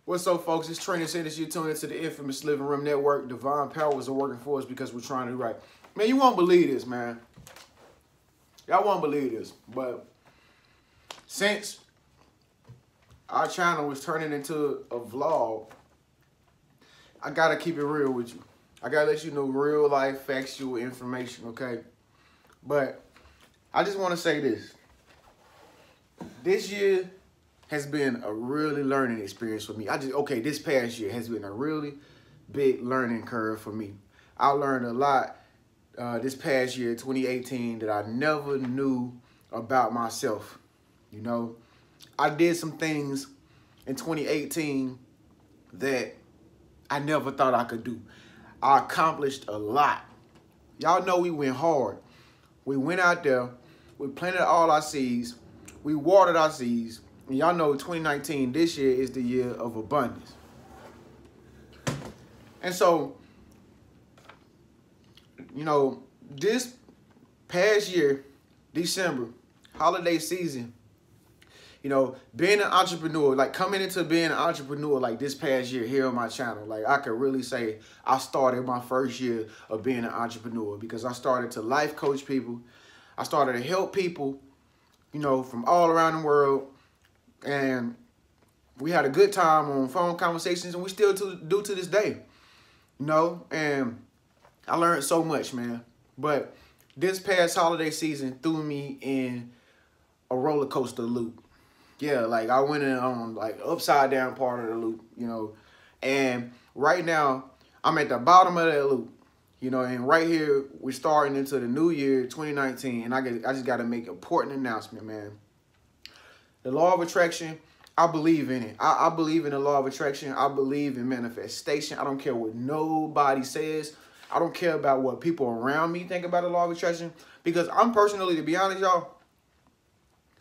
What's up, folks? It's Trenius Henderson. You're tuned into the infamous Living Room Network. Divine powers are working for us because we're trying to do right. Man, you won't believe this, man. Y'all won't believe this. But since our channel was turning into a vlog, I got to keep it real with you. I got to let you know real life factual information, okay? But I just want to say this. This year has been a really learning experience for me. This past year has been a really big learning curve for me. I learned a lot this past year, 2018, that I never knew about myself. You know, I did some things in 2018 that I never thought I could do. I accomplished a lot. Y'all know we went hard. We went out there, we planted all our seeds, we watered our seeds. And y'all know 2019, this year is the year of abundance. And so, you know, this past year, December, holiday season, you know, being an entrepreneur, like coming into being an entrepreneur like this past year here on my channel, like I could really say I started my first year of being an entrepreneur because I started to life coach people. I started to help people, you know, from all around the world. And we had a good time on phone conversations, and we still do to this day, you know. And I learned so much, man. But this past holiday season threw me in a roller coaster loop. Yeah, like I went in on like upside down part of the loop, you know. And right now I'm at the bottom of that loop, you know. And right here we're starting into the new year, 2019, and I just got to make an important announcement, man. The law of attraction, I believe in it. I believe in the law of attraction. I believe in manifestation. I don't care what nobody says. I don't care about what people around me think about the law of attraction. Because I'm personally, to be honest, y'all,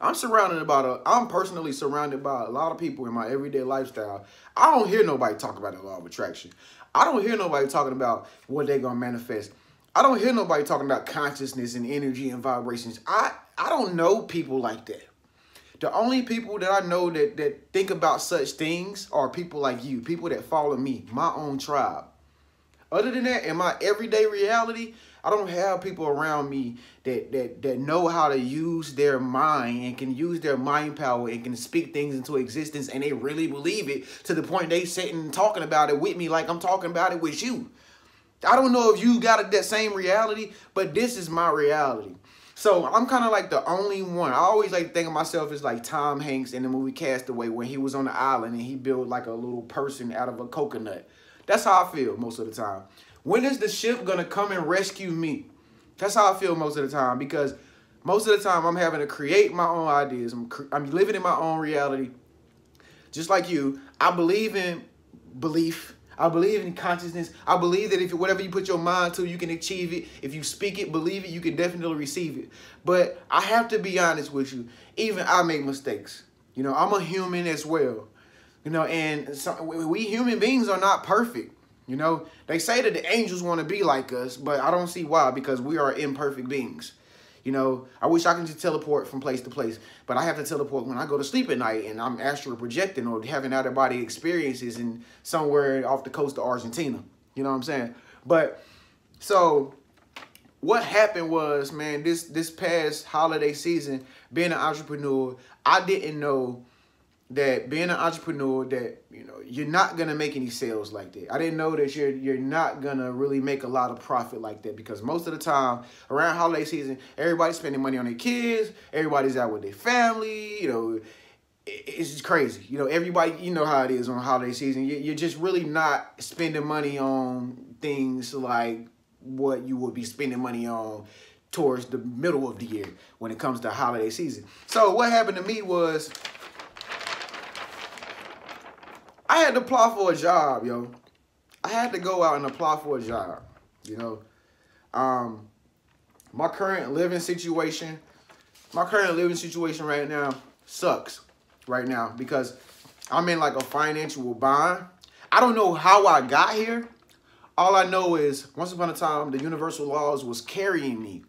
I'm personally surrounded by a lot of people in my everyday lifestyle. I don't hear nobody talk about the law of attraction. I don't hear nobody talking about what they're going to manifest. I don't hear nobody talking about consciousness and energy and vibrations. I don't know people like that. The only people that I know that think about such things are people like you, people that follow me, my own tribe. Other than that, in my everyday reality, I don't have people around me that know how to use their mind and can use their mind power and can speak things into existence, and they really believe it to the point they sitting and talking about it with me like I'm talking about it with you. I don't know if you got that same reality, but this is my reality. So I'm kind of like the only one. I always like to think of myself as like Tom Hanks in the movie Castaway when he was on the island and he built like a little person out of a coconut. That's how I feel most of the time. When is the ship going to come and rescue me? That's how I feel most of the time, because most of the time I'm having to create my own ideas. I'm living in my own reality. Just like you, I believe in belief. I believe in consciousness. I believe that if whatever you put your mind to, you can achieve it. If you speak it, believe it, you can definitely receive it. But I have to be honest with you. Even I make mistakes. You know, I'm a human as well. You know, and we human beings are not perfect. You know, they say that the angels want to be like us, but I don't see why, because we are imperfect beings. You know, I wish I could just teleport from place to place, but I have to teleport when I go to sleep at night and I'm astral projecting or having out-of-body experiences in somewhere off the coast of Argentina. You know what I'm saying? But so what happened was, man, this past holiday season, being an entrepreneur, I didn't know that being an entrepreneur, that, you know, you're not going to make any sales like that. I didn't know that you're not going to really make a lot of profit like that, because most of the time around holiday season, everybody's spending money on their kids. Everybody's out with their family. You know, it's just crazy. You know, everybody, you know how it is on holiday season. You're just really not spending money on things like what you would be spending money on towards the middle of the year when it comes to holiday season. So what happened to me was, I had to apply for a job, yo. I had to go out and apply for a job, you know. My current living situation right now sucks right now, because I'm in like a financial bind. I don't know how I got here. All I know is once upon a time, the universal laws was carrying me,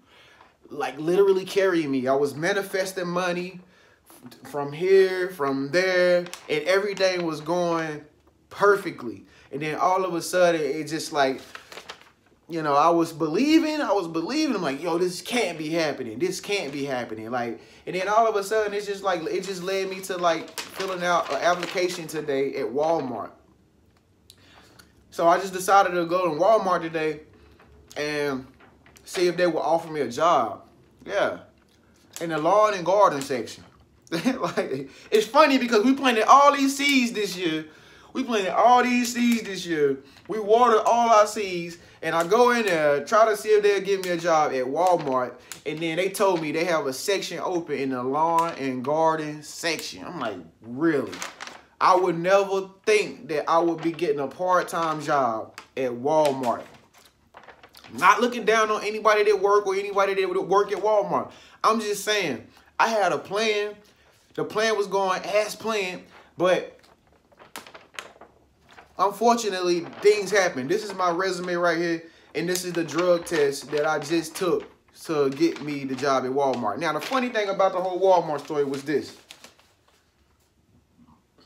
like literally carrying me. I was manifesting money from here, from there, and everything was going perfectly. And then all of a sudden, it just like, you know, I was believing. I'm like, yo, this can't be happening. This can't be happening. Like, and then all of a sudden, it's just like, it just led me to like filling out an application today at Walmart. So I just decided to go to Walmart today and see if they would offer me a job. Yeah. In the lawn and garden section. Like, it's funny because we planted all these seeds this year. We watered all our seeds. And I go in there, try to see if they'll give me a job at Walmart. And then they told me they have a section open in the lawn and garden section. I'm like, really? I would never think that I would be getting a part-time job at Walmart. Not looking down on anybody that work or anybody that would work at Walmart. I'm just saying, I had a plan. The plan was going as planned, but unfortunately, things happen. This is my resume right here, and this is the drug test that I just took to get me the job at Walmart. Now, the funny thing about the whole Walmart story was this.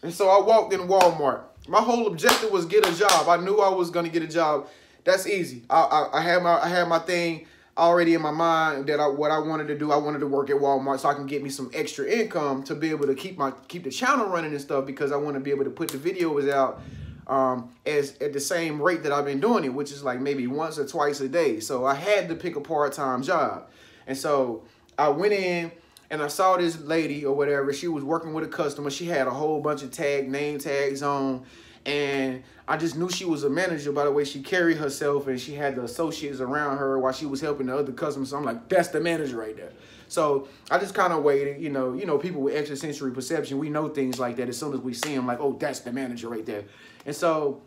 And so I walked in Walmart. My whole objective was get a job. I knew I was going to get a job. That's easy. I had my thing already in my mind that what I wanted to do. I wanted to work at Walmart so I can get me some extra income to be able to keep the channel running and stuff, because I want to be able to put the videos out at the same rate that I've been doing it, which is like maybe once or twice a day. So I had to pick a part-time job. And so I went in and I saw this lady or whatever. She was working with a customer. She had a whole bunch of name tags on. And I just knew she was a manager by the way she carried herself, and she had the associates around her while she was helping the other customers. So I'm like, that's the manager right there. So I just kind of waited. You know, people with extrasensory perception, we know things like that. As soon as we see them, like, oh, that's the manager right there. And so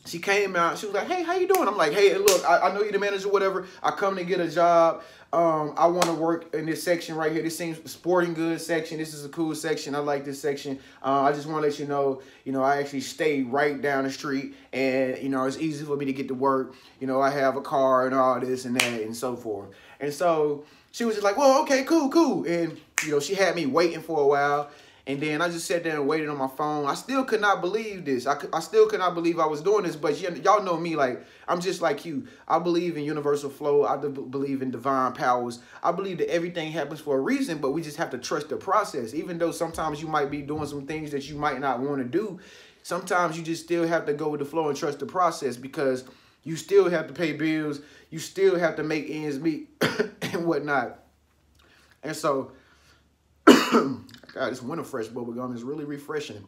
she came out. She was like, hey, how you doing? I'm like, hey, look, I know you're the manager, whatever. I come to get a job. I want to work in this section right here. This seems sporting goods section. This is a cool section. I like this section. I just want to let you know, I actually stay right down the street, and, it's easy for me to get to work. I have a car and all this and that and so forth. And so she was just like, well, okay, cool. And, she had me waiting for a while. And then I just sat there and waited on my phone. I still could not believe this. I still could not believe I was doing this. But y'all know me, like, I'm just like you. I believe in universal flow. I believe in divine powers. I believe that everything happens for a reason, but we just have to trust the process. Even though sometimes you might be doing some things that you might not want to do, sometimes you just still have to go with the flow and trust the process, because you still have to pay bills. You still have to make ends meet and whatnot. And so, God, this winter fresh bubble gum is really refreshing.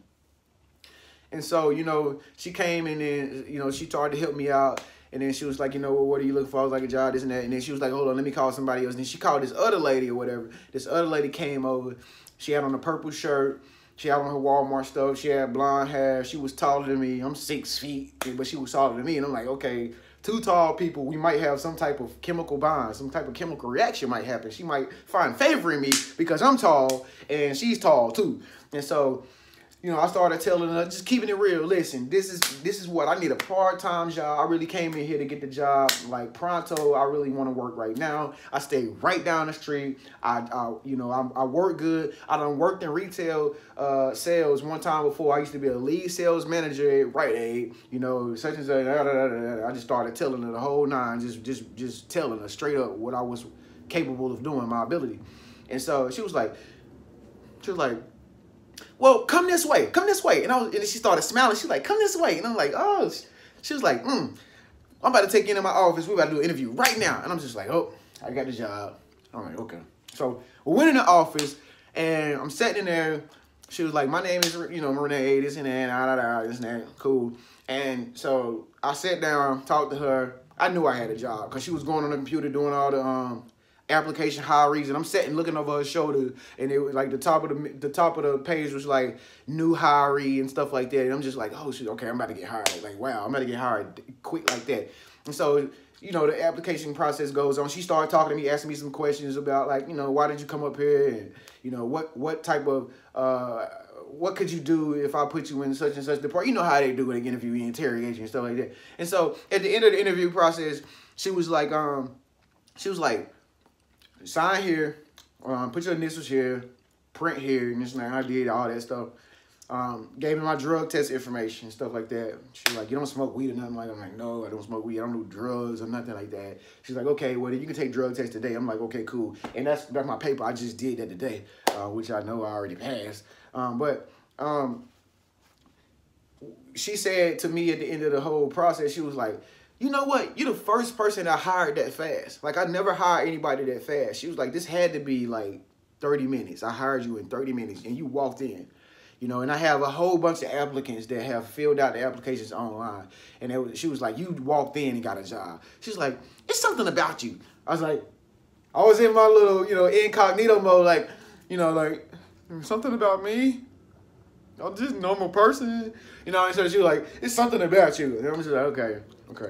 And so, she came and then, she started to help me out. And then she was like, well, what are you looking for? I was like, a job, this and that. And then she was like, hold on, let me call somebody else. And then she called this other lady or whatever. This other lady came over. She had on a purple shirt. She had on her Walmart stuff. She had blonde hair. She was taller than me. I'm 6 feet, but she was taller than me. And I'm like, okay, two tall people, we might have some type of chemical bond, some type of chemical reaction might happen. She might find favor in me because I'm tall and she's tall too. And so, I started telling her, just keeping it real. Listen, this is what I need, a part-time job. I really came in here to get the job like pronto. I really want to work right now. I stay right down the street. I work good. I done worked in retail sales one time before. I used to be a lead sales manager at Rite Aid. Such and such. I just started telling her the whole nine, just telling her straight up what I was capable of doing, my ability. And so she was like, well, come this way. And she started smiling. She's like, come this way. And I'm like, oh. She was like, I'm about to take you into my office. We're about to do an interview right now. And I'm just like, oh, I got the job. I'm like, okay. So we went in the office, and I'm sitting in there. She was like, my name is, Renee, this and that, this and that. Cool. And so I sat down, talked to her. I knew I had a job because she was going on the computer doing all the application hirees, and I'm sitting looking over her shoulder, and it was like the top of the page was like new hiree and stuff like that, and I'm just like, oh shit, okay, I'm about to get hired. Like, wow, I'm about to get hired quick like that. And so, the application process goes on. She started talking to me, asking me some questions about, like, why did you come up here, and what type of what could you do if I put you in such and such department? You know how they do it, like interview, interrogation, and stuff like that. And so at the end of the interview process, she was like, sign here, put your initials here, print here, and this and that. I did all that stuff. Gave me my drug test information, stuff like that. She's like, you don't smoke weed or nothing like that. I'm like, no, I don't smoke weed. I don't do drugs or nothing like that. She's like, okay, well, you can take drug test today. I'm like, okay, cool. And that's my paper. I just did that today, which I know I already passed. She said to me at the end of the whole process, she was like, you know what? You're the first person I hired that fast. Like, I never hired anybody that fast. She was like, this had to be like 30 minutes. I hired you in 30 minutes and you walked in. You know, and I have a whole bunch of applicants that have filled out the applications online. And she was like, you walked in and got a job. She's like, it's something about you. I was like, I was in my little, you know, incognito mode, like, you know, like, something about me? I'm just a normal person. You know, and so she was like, it's something about you. And I'm just like, okay,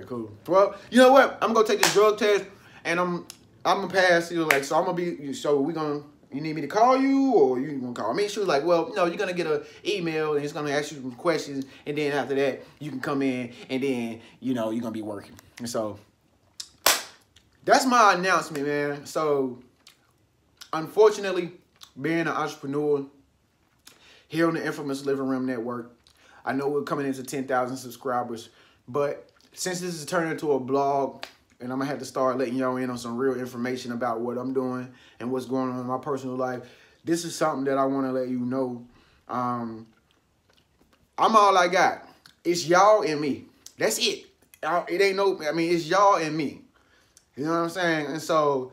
cool. Well, you know what? I'm going to take this drug test, and I'm going to pass. She was like, so I'm going to be, so we're going to, you need me to call you or you gonna call me? She was like, well, no, you're gonna get an email and it's gonna ask you some questions, and then after that, you can come in and then, you know, you're gonna be working. And so that's my announcement, man. So unfortunately, being an entrepreneur here on the infamous Living Room Network, I know we're coming into 10,000 subscribers, but since this is turning into a blog, and I'm going to have to start letting y'all in on some real information about what I'm doing and what's going on in my personal life. This is something that I want to let you know. I'm all I got. It's y'all and me. That's it. It ain't no, I mean, it's y'all and me. You know what I'm saying? And so,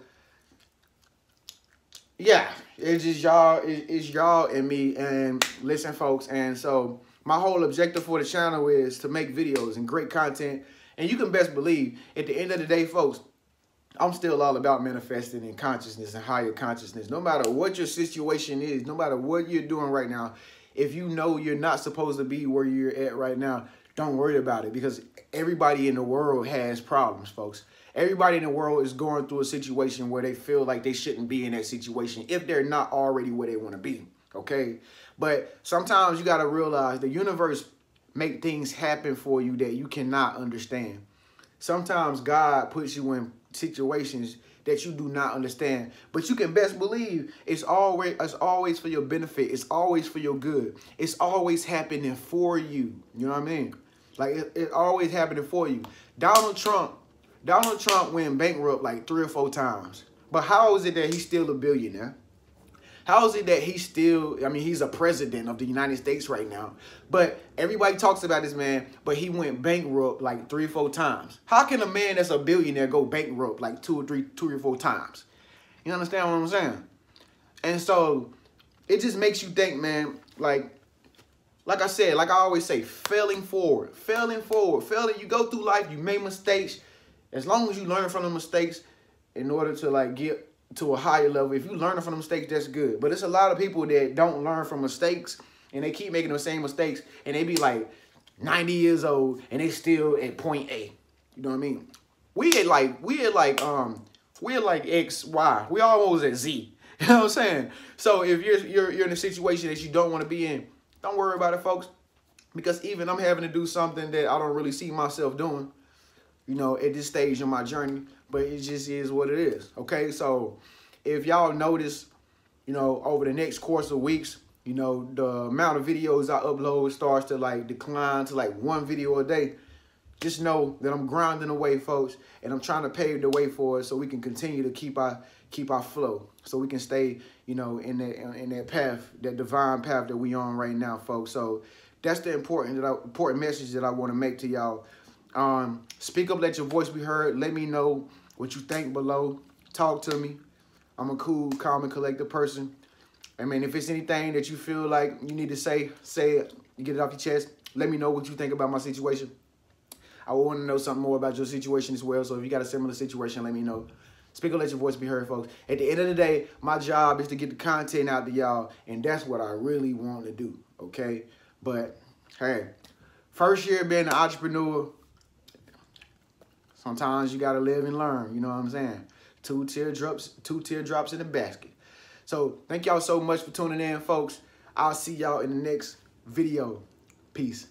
yeah, it's just y'all, it's y'all and me. And listen, folks, and so my whole objective for the channel is to make videos and great content. And you can best believe, at the end of the day, folks, I'm still all about manifesting in consciousness and higher consciousness. No matter what your situation is, no matter what you're doing right now, if you know you're not supposed to be where you're at right now, don't worry about it, because everybody in the world has problems, folks. Everybody in the world is going through a situation where they feel like they shouldn't be in that situation if they're not already where they want to be, okay? But sometimes you got to realize the universe make things happen for you that you cannot understand. Sometimes God puts you in situations that you do not understand, but you can best believe it's always for your benefit. It's always for your good. It's always happening for you. You know what I mean? Like it always happening for you. Donald Trump went bankrupt like 3 or 4 times. But how is it that he's still a billionaire? How is it that he's still, I mean, he's a president of the United States right now, but everybody talks about this man, but he went bankrupt like 3 or 4 times. How can a man that's a billionaire go bankrupt like 2 or 4 times? You understand what I'm saying? And so it just makes you think, man, like I said, like I always say, failing forward, you go through life, you make mistakes. As long as you learn from the mistakes in order to like get to a higher level, if you learn from the mistakes, that's good. But it's a lot of people that don't learn from mistakes, and they keep making the same mistakes, and they be like 90 years old and they still at point A. You know what I mean? We're like X, Y. We almost at Z. You know what I'm saying? So if you're in a situation that you don't want to be in, don't worry about it, folks. Because even I'm having to do something that I don't really see myself doing, you know, at this stage in my journey. But it just is what it is, okay? So if y'all notice, you know, over the next course of weeks, you know, the amount of videos I upload starts to like decline to like 1 video a day. Just know that I'm grinding away, folks, and I'm trying to pave the way for it so we can continue to keep our flow, so we can stay, you know, in that path, that divine path that we on right now, folks. So that's the important message that I want to make to y'all. Speak up, let your voice be heard. Let me know what you think below. Talk to me. I'm a cool, calm, and collected person. I mean, if it's anything that you feel like you need to say it. You get it off your chest. Let me know what you think about my situation. I want to know something more about your situation as well. So if you got a similar situation, let me know. Speak up, let your voice be heard, folks. At the end of the day, my job is to get the content out to y'all, and that's what I really want to do, okay? But, hey, first year being an entrepreneur, sometimes you got to live and learn, you know what I'm saying? 2 teardrops in the basket. So thank y'all so much for tuning in, folks. I'll see y'all in the next video. Peace.